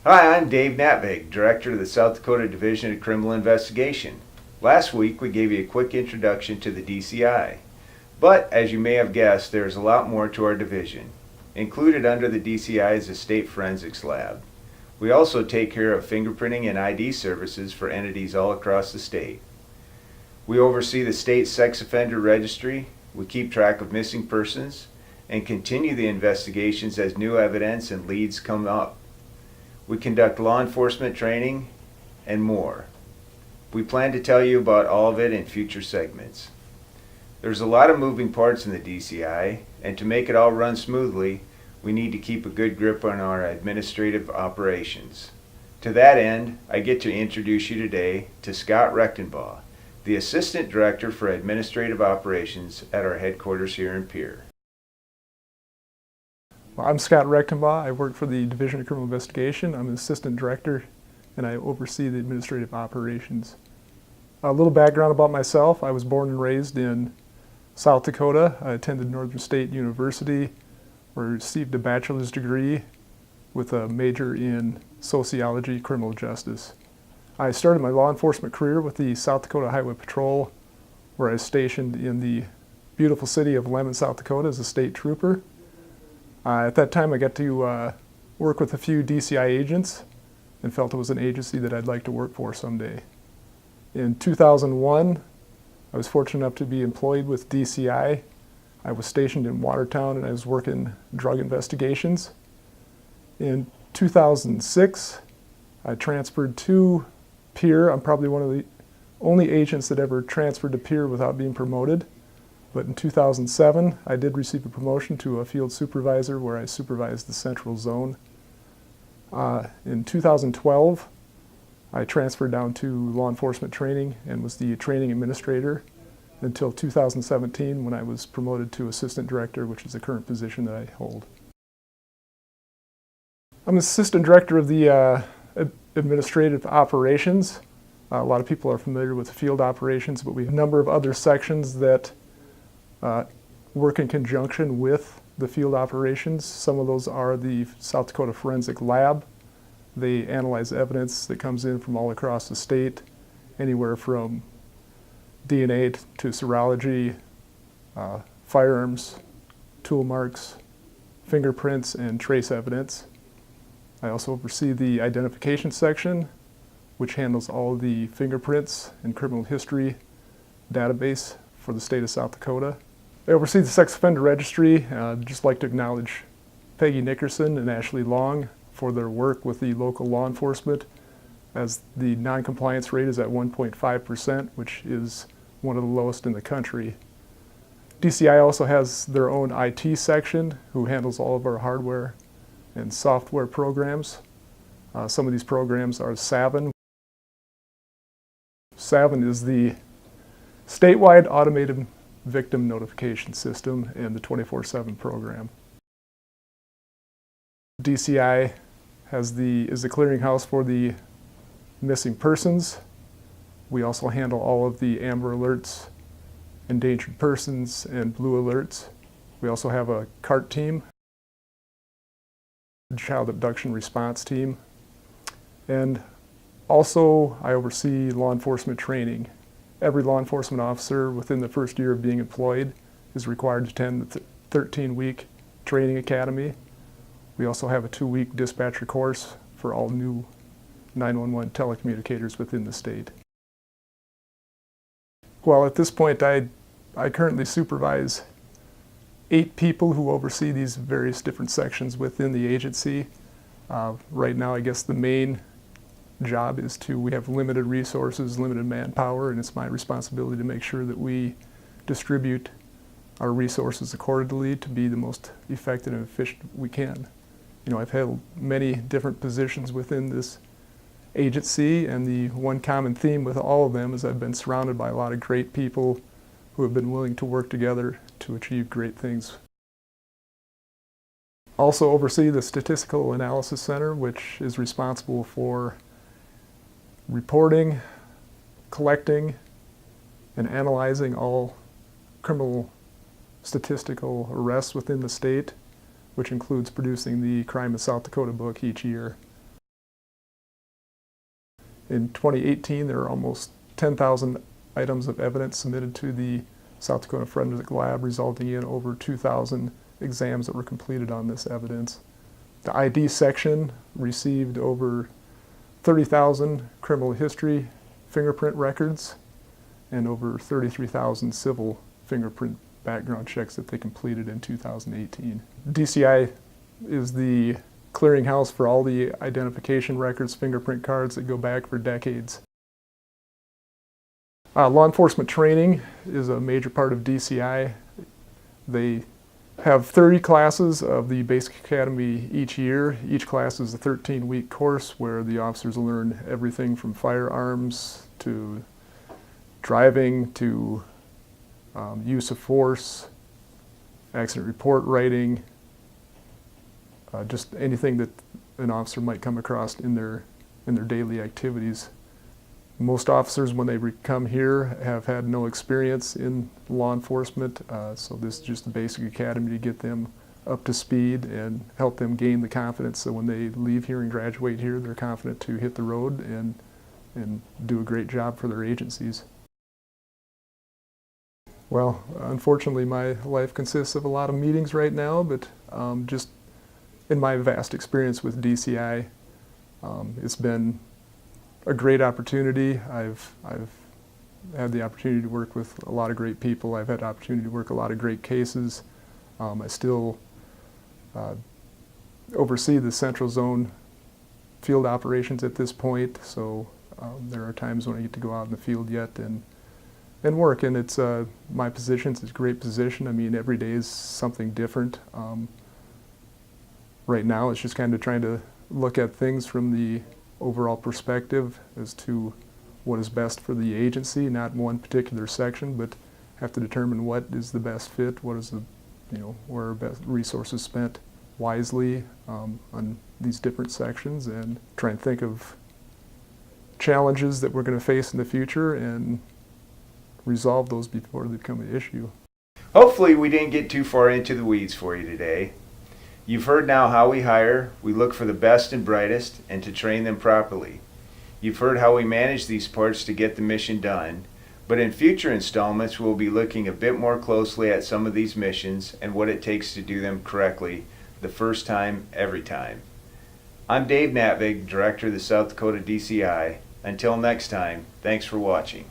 Hi, I'm Dave Natvig, Director of the South Dakota Division of Criminal Investigation. Last week we gave you a quick introduction to the DCI. But as you may have guessed, there is a lot more to our division. Included under the DCI is a state forensics lab. We also take care of fingerprinting and ID services for entities all across the state. We oversee the state sex offender registry, we keep track of missing persons, and continue the investigations as new evidence and leads come up. We conduct law enforcement training and more. We plan to tell you about all of it in future segments. There's a lot of moving parts in the DCI, and to make it all run smoothly, we need to keep a good grip on our administrative operations. To that end, I get to introduce you today to Scott Rechtenbaugh, the Assistant Director for Administrative Operations at our headquarters here in Pierre. Well, I'm Scott Rechtenbaugh. I work for the Division of Criminal Investigation. I'm an Assistant Director and I oversee the administrative operations. A little background about myself. I was born and raised in South Dakota. I attended Northern State University, where I received a bachelor's degree with a major in sociology, criminal justice. I started my law enforcement career with the South Dakota Highway Patrol, where I was stationed in the beautiful city of Lemon, South Dakota as a state trooper. At that time I got to work with a few DCI agents and felt it was an agency that I'd like to work for someday. In 2001, I was fortunate enough to be employed with DCI. I was stationed in Watertown and I was working drug investigations. In 2006, I transferred to Pierre. I'm probably one of the only agents that ever transferred to Pierre without being promoted. But in 2007, I did receive a promotion to a field supervisor where I supervised the central zone. In 2012, I transferred down to law enforcement training and was the training administrator until 2017 when I was promoted to assistant director, which is the current position that I hold. I'm assistant director of the administrative operations. A lot of people are familiar with field operations, but we have a number of other sections that work in conjunction with the field operations. Some of those are the South Dakota Forensic Lab. They analyze evidence that comes in from all across the state, anywhere from DNA to serology, firearms, tool marks, fingerprints, and trace evidence. I also oversee the identification section, which handles all the fingerprints and criminal history database for the state of South Dakota. I oversee the sex offender registry. I'd just like to acknowledge Peggy Nickerson and Ashley Long for their work with the local law enforcement, as the non-compliance rate is at 1.5%, which is one of the lowest in the country. DCI also has their own IT section who handles all of our hardware and software programs. Some of these programs are Savin. Savin is the statewide automated victim notification system and the 24/7 program. DCI is the clearinghouse for the missing persons. We also handle all of the Amber Alerts, endangered persons, and blue alerts. We also have a CART team, child abduction response team, and also I oversee law enforcement training. Every law enforcement officer within the first year of being employed is required to attend the 13-week training academy. We also have a 2-week dispatcher course for all new 911 telecommunicators within the state. Well, at this point, I currently supervise 8 people who oversee these various different sections within the agency. Right now, I guess the main job is we have limited resources, limited manpower, and it's my responsibility to make sure that we distribute our resources accordingly to be the most effective and efficient we can. You know, I've held many different positions within this agency, and the one common theme with all of them is I've been surrounded by a lot of great people who have been willing to work together to achieve great things. Also oversee the Statistical Analysis Center, which is responsible for reporting, collecting, and analyzing all criminal statistical arrests within the state, which includes producing the Crime in South Dakota book each year. In 2018, there were almost 10,000 items of evidence submitted to the South Dakota Forensic Lab, resulting in over 2,000 exams that were completed on this evidence. The ID section received over 30,000 criminal history fingerprint records and over 33,000 civil fingerprint background checks that they completed in 2018. DCI is the clearinghouse for all the identification records, fingerprint cards that go back for decades. Law enforcement training is a major part of DCI. They have 30 classes of the Basic Academy each year. Each class is a 13-week course where the officers learn everything from firearms to driving to use of force, accident report writing, just anything that an officer might come across in their daily activities. Most officers, when they come here, have had no experience in law enforcement, so this is just a basic academy to get them up to speed and help them gain the confidence so when they leave here and graduate here, they're confident to hit the road and do a great job for their agencies. Well, unfortunately, my life consists of a lot of meetings right now, but just in my vast experience with DCI, it's been a great opportunity. I've had the opportunity to work with a lot of great people. I've had the opportunity to work a lot of great cases. I still oversee the Central Zone field operations at this point, so there are times when I get to go out in the field yet and work, and it's my position. It's a great position. I mean, every day is something different. Right now, it's just kind of trying to look at things from the overall perspective as to what is best for the agency, not in one particular section, but have to determine what is the best fit, what is the, where are best resources spent wisely on these different sections, and try and think of challenges that we're going to face in the future and resolve those before they become an issue. Hopefully we didn't get too far into the weeds for you today. You've heard now how we hire, we look for the best and brightest, and to train them properly. You've heard how we manage these parts to get the mission done, but in future installments we'll be looking a bit more closely at some of these missions and what it takes to do them correctly the first time, every time. I'm Dave Natvig, Director of the South Dakota DCI. Until next time, thanks for watching.